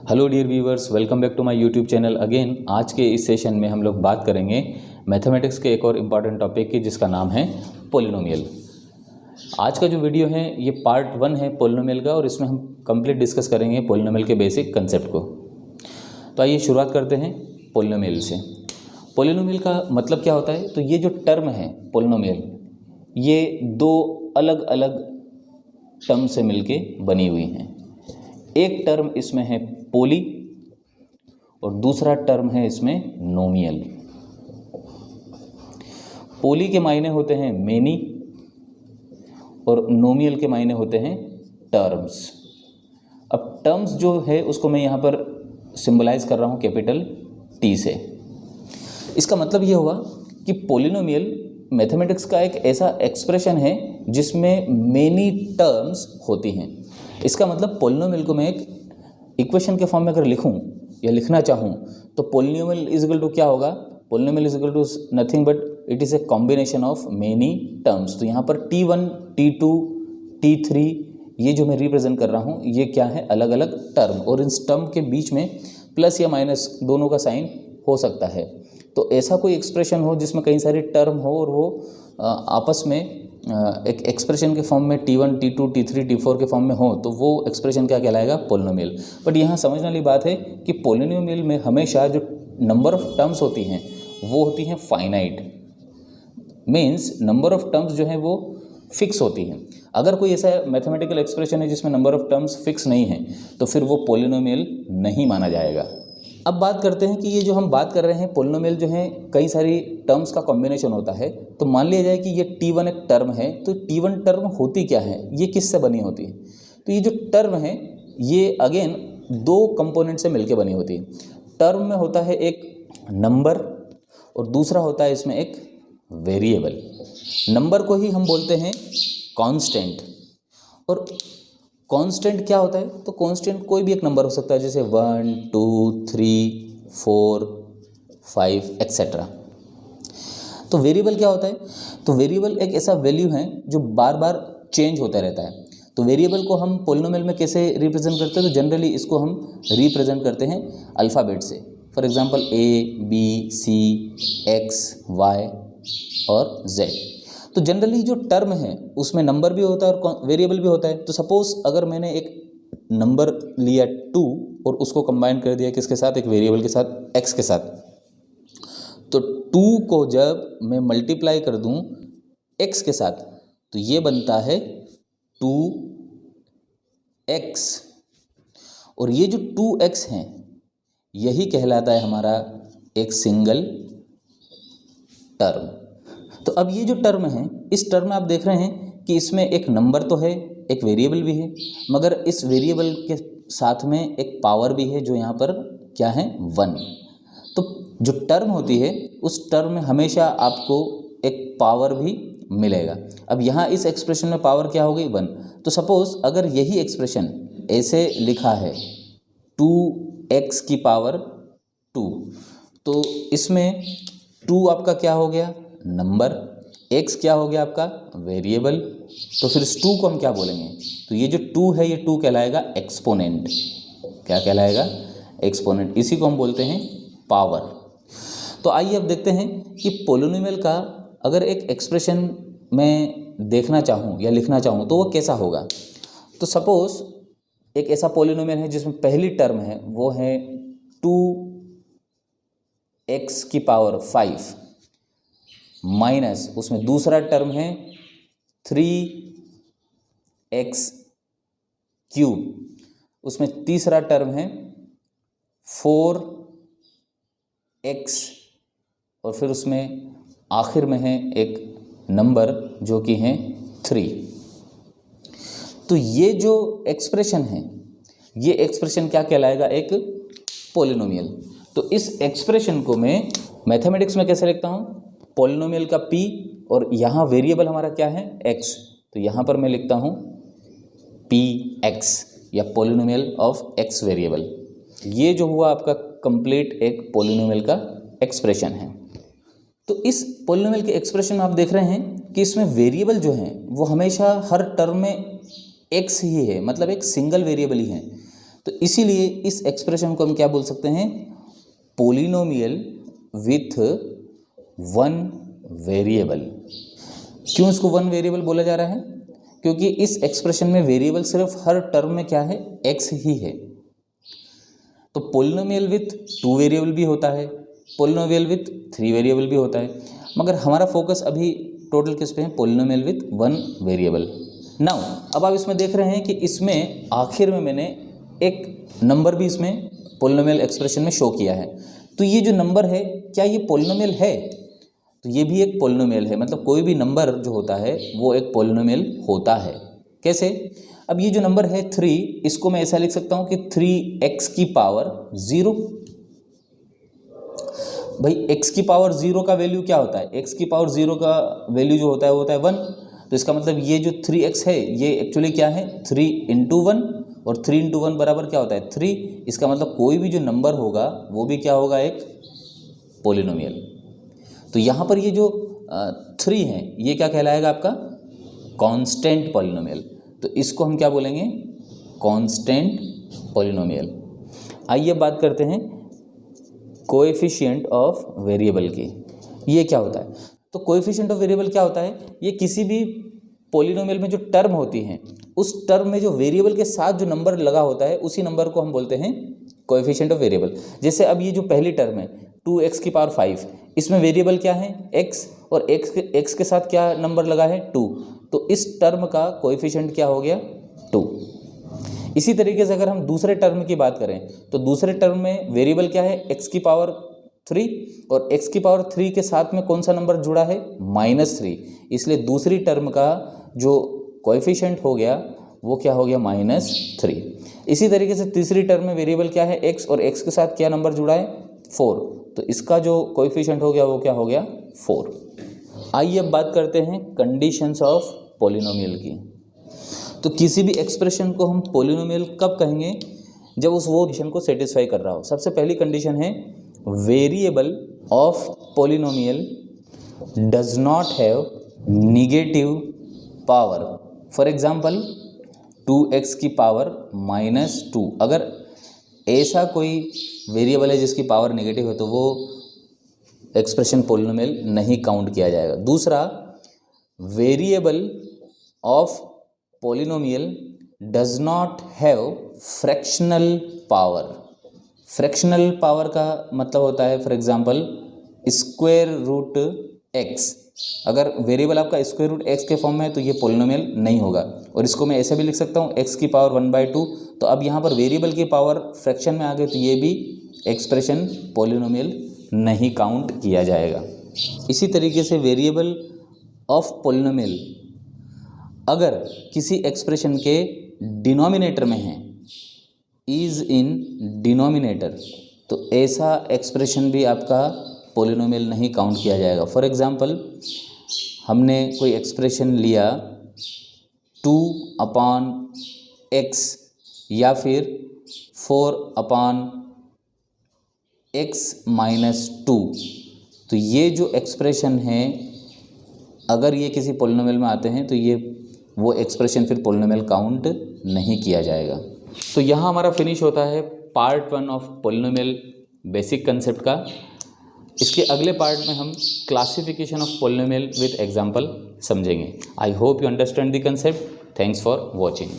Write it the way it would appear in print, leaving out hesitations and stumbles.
Hello dear viewers, welcome back to my YouTube channel again. आज के इस session में हम लोग बात करेंगे मैथमेटिक्स के एक और इम्पॉर्टेंट टॉपिक की, जिसका नाम है पोलिनोमियल। आज का जो वीडियो है ये पार्ट 1 है पोलिनोमियल का, और इसमें हम कंप्लीट डिस्कस करेंगे पोलिनोमियल के बेसिक कंसेप्ट को। तो आइए शुरुआत करते हैं पोलिनोमियल से। पोलिनोमियल का मतलब क्या होता है? तो ये जो टर्म है पोलिनोमियल, ये दो अलग अलग टर्म से मिलके बनी हुई हैं। एक टर्म इसमें है पोली और दूसरा टर्म है इसमें नोमियल। पोली के मायने होते हैं मेनी और नोमियल के मायने होते हैं टर्म्स। अब टर्म्स जो है उसको मैं यहाँ पर सिंबलाइज कर रहा हूँ कैपिटल टी से। इसका मतलब ये हुआ कि पोलिनोमियल मैथमेटिक्स का एक ऐसा एक्सप्रेशन है जिसमें मेनी टर्म्स होती हैं। इसका मतलब पोलिनोमियल को मैं एक इक्वेशन के फॉर्म में अगर लिखूं या लिखना चाहूं तो पोलिनोमियल इज इक्वल टू क्या होगा? Polynomial is equal to nothing but it is a combination of many terms. तो यहाँ पर T1, T2, T3 ये जो मैं रिप्रेजेंट कर रहा हूँ ये क्या है? अलग अलग टर्म, और इस टर्म के बीच में प्लस या माइनस दोनों का साइन हो सकता है। तो ऐसा कोई एक्सप्रेशन हो जिसमें कई सारे टर्म हो और वो आपस में एक एक्सप्रेशन के फॉर्म में T1, T2, T3, T4 के फॉर्म में हो, तो वो एक्सप्रेशन क्या कहलाएगा? पोलिनोमियल। बट यहाँ समझने वाली बात है कि पोलिनोमियल में हमेशा जो नंबर ऑफ टर्म्स होती हैं वो होती हैं finite. Means number of terms जो हैं वो फिक्स होती हैं। अगर कोई ऐसा मैथमेटिकल एक्सप्रेशन है जिसमें नंबर ऑफ टर्म्स फिक्स नहीं है तो फिर वो पोलिनोमियल नहीं माना जाएगा। अब बात करते हैं कि ये जो हम बात कर रहे हैं पोलिनोमियल जो है कई सारी टर्म्स का कॉम्बिनेशन होता है। तो मान लिया जाए कि ये T1 एक टर्म है, तो T1 टर्म होती क्या है? ये किससे बनी होती है? तो ये जो टर्म है ये अगेन दो कंपोनेंट से मिलके बनी होती है। टर्म में होता है एक नंबर और दूसरा होता है इसमें एक वेरिएबल। नंबर को ही हम बोलते हैं कांस्टेंट, और कांस्टेंट क्या होता है? तो कांस्टेंट कोई भी एक नंबर हो सकता है, जैसे 1, 2, 3, 4, 5 एक्सेट्रा। तो वेरिएबल क्या होता है? तो वेरिएबल एक ऐसा वैल्यू है जो बार बार चेंज होता रहता है। तो वेरिएबल को हम पोलिनोमियल में कैसे रिप्रेजेंट करते हैं? तो जनरली इसको हम रिप्रेजेंट करते हैं अल्फ़ाबेट से। For example A, B, C, X, Y और Z। तो जनरली जो टर्म है उसमें नंबर भी होता है और वेरिएबल भी होता है। तो सपोज़ अगर मैंने एक नंबर लिया 2 और उसको कंबाइन कर दिया किसके साथ? एक वेरिएबल के साथ, x के साथ। तो 2 को जब मैं मल्टीप्लाई कर दूं x के साथ तो ये बनता है 2x, और ये जो 2x हैं यही कहलाता है हमारा एक सिंगल टर्म। तो अब ये जो टर्म है, इस टर्म में आप देख रहे हैं कि इसमें एक नंबर तो है, एक वेरिएबल भी है, मगर इस वेरिएबल के साथ में एक पावर भी है जो यहाँ पर क्या है? 1। तो जो टर्म होती है उस टर्म में हमेशा आपको एक पावर भी मिलेगा। अब यहाँ इस एक्सप्रेशन में पावर क्या हो गई? 1। तो सपोज़ अगर यही एक्सप्रेशन ऐसे लिखा है 2x की पावर 2, तो इसमें 2 आपका क्या हो गया? नंबर। x क्या हो गया आपका? वेरिएबल। तो फिर इस 2 को हम क्या बोलेंगे? तो ये जो 2 है ये 2 कहलाएगा एक्सपोनेंट। क्या कहलाएगा? एक्सपोनेंट। इसी को हम बोलते हैं पावर। तो आइए अब देखते हैं कि पोलिनोमियल का अगर एक एक्सप्रेशन मैं देखना चाहूँ या लिखना चाहूँ तो वो कैसा होगा। तो सपोज़ एक ऐसा पोलिनोमियल है जिसमें पहली टर्म है वो है 2x की पावर 5 माइनस उसमें दूसरा टर्म है 3x क्यूब, उसमें तीसरा टर्म है 4x, और फिर उसमें आखिर में है एक नंबर जो कि है 3। तो ये जो एक्सप्रेशन है ये एक्सप्रेशन क्या कहलाएगा? एक पोलिनोमियल। तो इस एक्सप्रेशन को मैं मैथमेटिक्स में कैसे लिखता हूँ? पोलिनोमियल का p, और यहाँ वेरिएबल हमारा क्या है? x। तो यहाँ पर मैं लिखता हूँ px या पोलिनोमियल ऑफ x वेरिएबल। ये जो हुआ आपका कंप्लीट एक पोलिनोमियल का एक्सप्रेशन है। तो इस पोलिनोमियल के एक्सप्रेशन में आप देख रहे हैं कि इसमें वेरिएबल जो हैं वो हमेशा हर टर्म में x ही है, मतलब एक सिंगल वेरिएबल ही है। तो इसीलिए इस एक्सप्रेशन को हम क्या बोल सकते हैं, पोलिनोमियल विथ वन वेरिएबल। क्यों इसको वन वेरिएबल बोला जा रहा है, क्योंकि इस एक्सप्रेशन में वेरिएबल सिर्फ हर टर्म में क्या है, एक्स ही है। तो पोलिनोमियल विथ 2 वेरिएबल भी होता है, पोलिनोमियल विथ 3 वेरिएबल भी होता है, मगर हमारा फोकस अभी टोटल किस पे है, पोलिनोमियल विथ 1 वेरिएबल। नाउ अब आप इसमें देख रहे हैं कि इसमें आखिर में मैंने एक नंबर भी इसमें पोलिनोमियल एक्सप्रेशन में शो किया है। तो ये जो नंबर है क्या ये पोलिनोमियल है, तो ये भी एक पोलिनोमियल है, मतलब कोई भी नंबर जो होता है वो एक पोलिनोमियल होता है। कैसे, अब ये जो नंबर है 3, इसको मैं ऐसा लिख सकता हूँ कि 3x की पावर 0। भाई x की पावर 0 का वैल्यू क्या होता है, x की पावर 0 का वैल्यू जो होता है वो होता है 1। तो इसका मतलब ये जो 3x है ये एक्चुअली क्या है, 3 × 1, और 3 × 1 बराबर क्या होता है 3। इसका मतलब कोई भी जो नंबर होगा वो भी क्या होगा, एक पोलिनोमियल। तो यहाँ पर ये जो 3 है ये क्या कहलाएगा, आपका कांस्टेंट पोलिनोमियल। तो इसको हम क्या बोलेंगे, कांस्टेंट पोलिनोमियल। आइए बात करते हैं कोएफिशिएंट ऑफ वेरिएबल की। ये क्या होता है, तो कोएफिशिएंट ऑफ वेरिएबल क्या होता है, ये किसी भी पोलिनोमियल में जो टर्म होती हैं उस टर्म में जो वेरिएबल के साथ जो नंबर लगा होता है उसी नंबर को हम बोलते हैं कोएफिशिएंट ऑफ वेरिएबल। जैसे अब ये जो पहली टर्म है 2x की पावर 5, इसमें वेरिएबल क्या है x, और x के साथ क्या नंबर लगा है 2, तो इस टर्म का कोएफिशिएंट क्या हो गया 2। इसी तरीके से अगर हम दूसरे टर्म की बात करें तो दूसरे टर्म में वेरिएबल क्या है, x की पावर 3, और x की पावर 3 के साथ में कौन सा नंबर जुड़ा है, -3, इसलिए दूसरी टर्म का जो कोएफिशिएंट हो गया वो क्या हो गया -3। इसी तरीके से तीसरी टर्म में वेरिएबल क्या है x, और x के साथ क्या नंबर जुड़ा है 4, तो इसका जो कोएफिशिएंट हो गया वो क्या हो गया 4। आइए अब बात करते हैं कंडीशंस ऑफ पोलिनोमियल की। तो किसी भी एक्सप्रेशन को हम पोलिनोमियल कब कहेंगे, जब उस वो कंडीशन को सेटिस्फाई कर रहा हो। सबसे पहली कंडीशन है variable of polynomial does not have negative power. For example 2x की पावर -2, अगर ऐसा कोई वेरिएबल है जिसकी पावर नेगेटिव है तो वो एक्सप्रेशन पोलिनोमियल नहीं काउंट किया जाएगा। दूसरा, variable of polynomial does not have fractional power. Fractional power का मतलब होता है फॉर एग्जांपल √x। अगर वेरिएबल आपका √x के फॉर्म में है तो ये पोलिनोमियल नहीं होगा। और इसको मैं ऐसे भी लिख सकता हूँ x की पावर 1/2। तो अब यहाँ पर वेरिएबल की पावर फ्रैक्शन में आ गई तो ये भी एक्सप्रेशन पोलिनोमियल नहीं काउंट किया जाएगा। इसी तरीके से वेरिएबल ऑफ पोलिनोमियल अगर किसी एक्सप्रेशन के डिनोमिनेटर में है, इज़ इन डिनोमिनेटर, तो ऐसा एक्सप्रेशन भी आपका पोलिनोमियल नहीं काउंट किया जाएगा। फॉर एग्जांपल हमने कोई एक्सप्रेशन लिया 2/x या फिर 4/x-2, तो ये जो एक्सप्रेशन है अगर ये किसी पोलिनोमियल में आते हैं तो ये वो एक्सप्रेशन फिर पोलिनोमियल काउंट नहीं किया जाएगा। तो यहाँ हमारा फिनिश होता है part 1 of polynomial basic concept का। इसके अगले पार्ट में हम classification of polynomial with example समझेंगे। I hope you understand the concept. Thanks for watching.